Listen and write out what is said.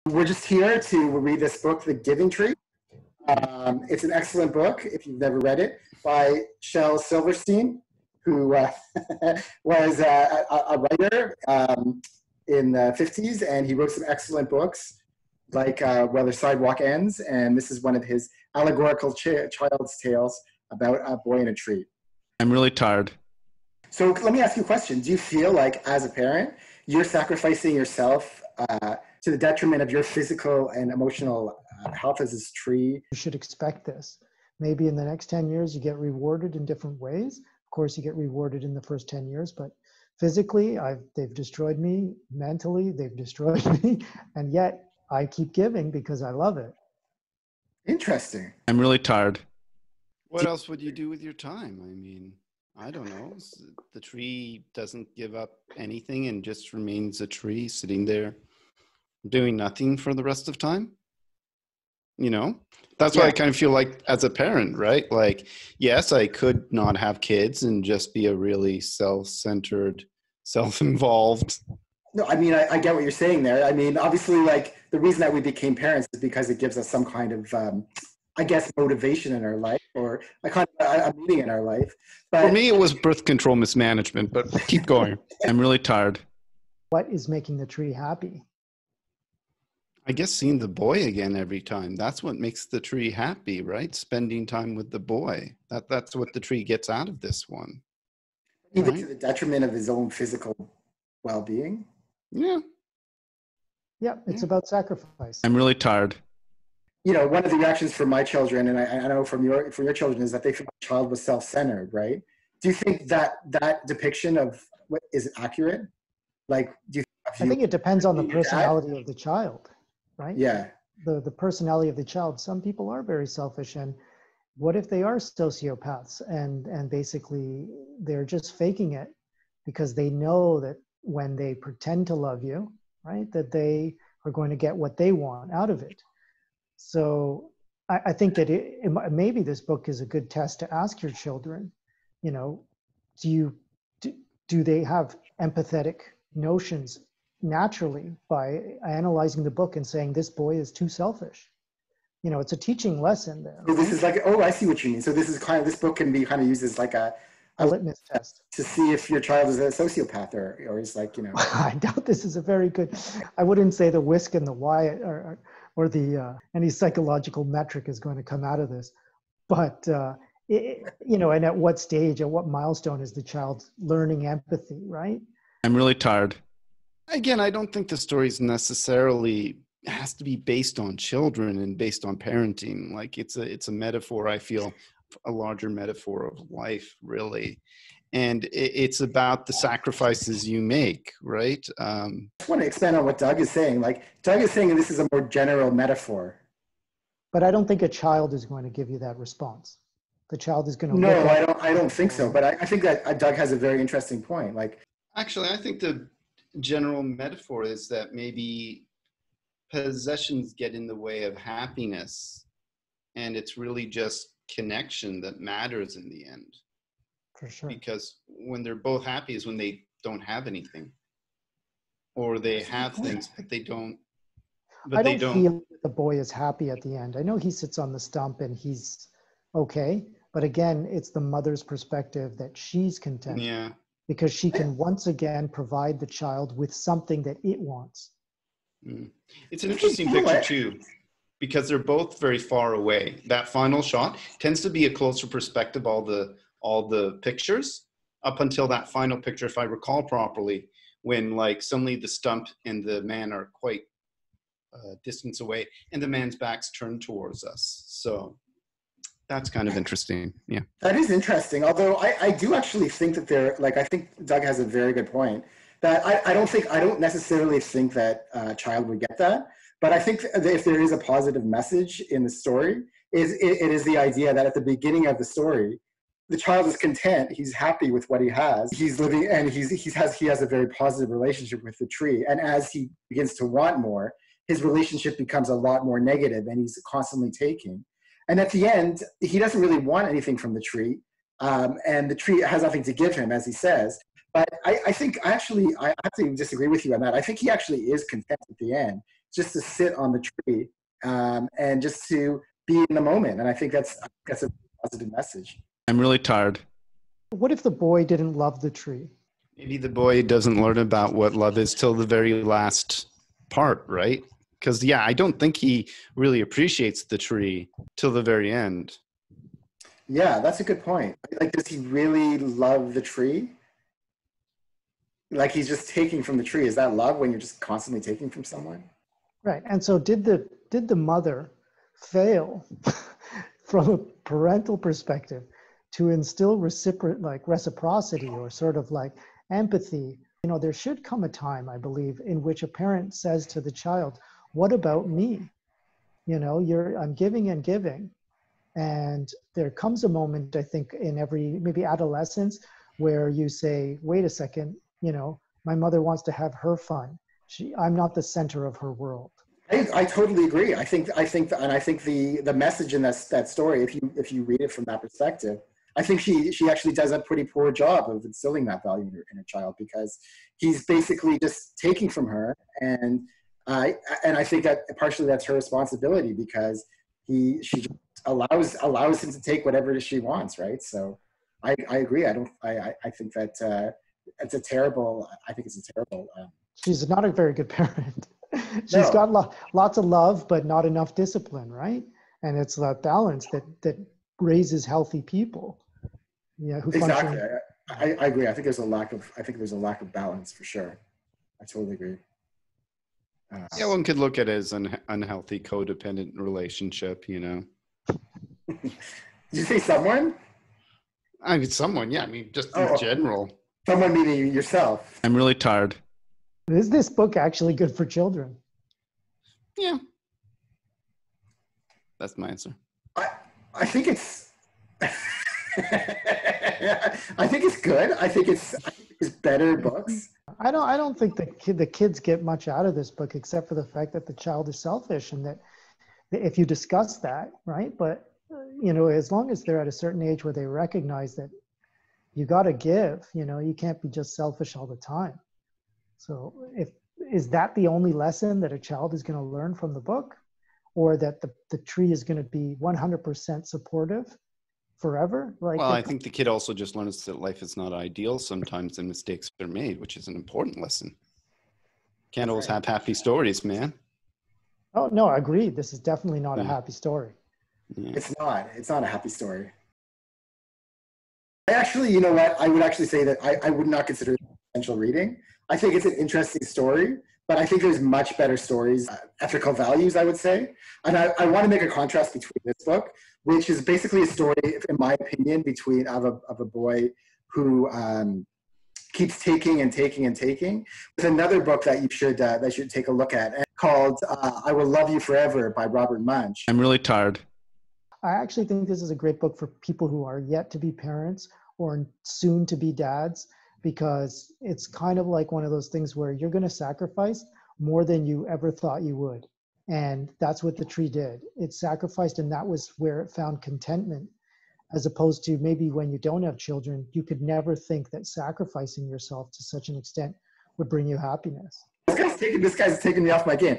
We're just here to read this book, The Giving Tree. It's an excellent book, if you've never read it, by Shel Silverstein, who was a writer in the 50s, and he wrote some excellent books, like Where the Sidewalk Ends, and this is one of his allegorical child's tales about a boy in a tree. I'm really tired. So let me ask you a question. Do you feel like, as a parent, you're sacrificing yourself to the detriment of your physical and emotional health as this tree? You should expect this. Maybe in the next 10 years, you get rewarded in different ways. Of course, you get rewarded in the first 10 years, but physically, they've destroyed me. Mentally, they've destroyed me. And yet, I keep giving because I love it. Interesting. I'm really tired. What else would you do with your time? I mean, I don't know. The tree doesn't give up anything and just remains a tree sitting there doing nothing for the rest of time. You know, that's what I kind of feel like as a parent, right? Like, yes, I could not have kids and just be a really self-centered, self-involved. No, I mean, I get what you're saying there. I mean, obviously, like, the reason that we became parents is because it gives us some kind of, I guess, motivation in our life, or a meaning in our life. But for me, it was birth control mismanagement, but keep going. I'm really tired. What is making the tree happy? I guess seeing the boy again every time. That's what makes the tree happy, right? Spending time with the boy. That's what the tree gets out of this one. Even to the detriment of his own physical well-being? Yeah. Yeah, it's about sacrifice. I'm really tired. You know, one of the reactions from my children, and I know from your children, is that they feel the child was self-centered, right? Do you think that depiction of what is it accurate? Like, I think it depends on the personality of the child, right? Yeah. The personality of the child. Some people are very selfish, and what if they are sociopaths and basically they're just faking it because they know that when they pretend to love you, right, that they are going to get what they want out of it. So I think that maybe this book is a good test to ask your children, you know, do they have empathetic notions naturally by analyzing the book and saying this boy is too selfish? You know, it's a teaching lesson there. So this is like, oh, I see what you mean. So this book can be kind of used as like a litmus test to see if your child is a sociopath or is like, you know. I doubt this is a very good, I wouldn't say the whisk and the why or the any psychological metric is going to come out of this, but you know, and at what stage, at what milestone is the child learning empathy, right? I'm really tired. Again, I don't think the story's necessarily has to be based on children and based on parenting. Like it's a metaphor, I feel, a larger metaphor of life, really. And it's about the sacrifices you make, right? I just want to expand on what Doug is saying. Like, Doug is saying that this is a more general metaphor. But I don't think a child is going to give you that response. The child is going to No, I don't think so. But I think that Doug has a very interesting point. Like, actually, I think the general metaphor is that maybe possessions get in the way of happiness, and it's really just connection that matters in the end. For sure. Because when they're both happy is when they don't have anything, or they have things but they don't. But I don't feel the boy is happy at the end. I know he sits on the stump and he's okay, but again, it's the mother's perspective that she's content. Yeah. Because she can once again provide the child with something that it wants. It's an interesting picture too, because they're both very far away. That final shot tends to be a closer perspective, all the pictures, up until that final picture, if I recall properly, when like suddenly the stump and the man are quite distance away, and the man's back's turned towards us. So that's kind of interesting. Yeah. That is interesting. Although I do actually think that I think Doug has a very good point that I don't necessarily think that a child would get that. But I think that if there is a positive message in the story, it is the idea that at the beginning of the story, the child is content. He's happy with what he has. He's living, and he has a very positive relationship with the tree. And as he begins to want more, his relationship becomes a lot more negative, and he's constantly taking. And at the end, he doesn't really want anything from the tree, and the tree has nothing to give him, as he says. But I think I have to disagree with you on that. I think he actually is content at the end. just to sit on the tree and just to be in the moment. And I think that's a positive message. I'm really tired. What if the boy didn't love the tree? Maybe the boy doesn't learn about what love is till the very last part, right? Because, yeah, I don't think he really appreciates the tree till the very end. Yeah, that's a good point. Like, does he really love the tree? Like, he's just taking from the tree. Is that love when you're just constantly taking from someone? Right. And so did the mother fail from a parental perspective to instill reciprocity or sort of like empathy? You know, there should come a time, I believe, in which a parent says to the child, what about me? You know, I'm giving and giving. And there comes a moment, I think, in maybe adolescence where you say, wait a second, you know, my mother wants to have her fun. I'm not the center of her world. I totally agree. I think the message in that story, if you read it from that perspective, I think she actually does a pretty poor job of instilling that value in her child, because he's basically just taking from her, and I think that partially that's her responsibility, because she just allows him to take whatever it is she wants, right? So I agree. I think that it's a terrible. I think it's a terrible. She's not a very good parent. No. She's got lots of love, but not enough discipline, right? And it's that balance that raises healthy people. Yeah, who Exactly. function. I agree. I think there's a lack of balance for sure. I totally agree. Yeah, one could look at it as an unhealthy codependent relationship, you know. Did you say someone? I mean, someone, yeah. I mean, just in general. Someone meaning yourself. I'm really tired. Is this book actually good for children? Yeah. That's my answer. I think it's I think it's good. I think it's better books. I don't think the kids get much out of this book, except for the fact that the child is selfish, and that if you discuss that, right? But you know, as long as they're at a certain age where they recognize that you got to give, you know, you can't be just selfish all the time. So is that the only lesson that a child is going to learn from the book, or that the tree is going to be 100% supportive forever? Like, well, I think the kid also just learns that life is not ideal sometimes, and mistakes are made, which is an important lesson. Can't always have happy stories, man. Oh, no, I agree. This is definitely not a happy story. Yeah. It's not a happy story. I actually, you know what? I would actually say that I would not consider it essential reading. I think it's an interesting story, but I think there's much better stories, ethical values, I would say. And I want to make a contrast between this book, which is basically a story, in my opinion, of a boy who keeps taking and taking and taking. There's another book that you should take a look at, called "I Will Love You Forever" by Robert Munch. I'm really tired. I actually think this is a great book for people who are yet to be parents or soon to be dads, because it's kind of like one of those things where you're going to sacrifice more than you ever thought you would. And that's what the tree did. It sacrificed, and that was where it found contentment, as opposed to maybe when you don't have children, you could never think that sacrificing yourself to such an extent would bring you happiness. This guy's taking me off my game.